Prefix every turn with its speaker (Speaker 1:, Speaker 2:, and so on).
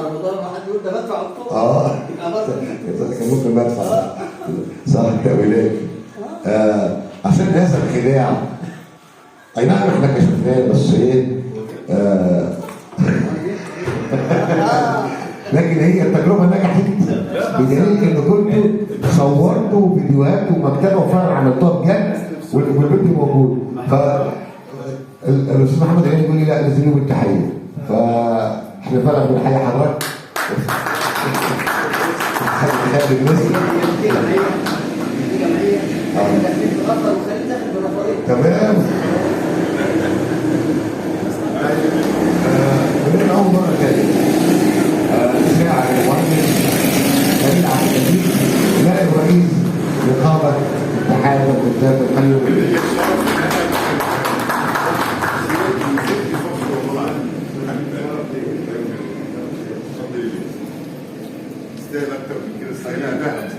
Speaker 1: على رمضان واحد يقول ده بدفع الطول.
Speaker 2: كان ممكن بدفع. صح يا ولاد. عشان هذا الخداع، اي نعم احنا كشفناه بس ايه لكن هي التجربه نجحت بدليل ان كنتوا صورتوا فيديوهات ومكتبه وفعلا عملتوها بجد والبنت موجود. الاستاذ محمد علي يقول لي لا لازم له بالتحيه، فاحنا فعلا بنحيي حضرتك. تمام. من اول مره تاني ساعه المهندس خليل عبد الحميد نائب رئيس نقابه اتحاد الكتاب القانوني.
Speaker 3: استاهل اكتر من كده، استاهل ذهب.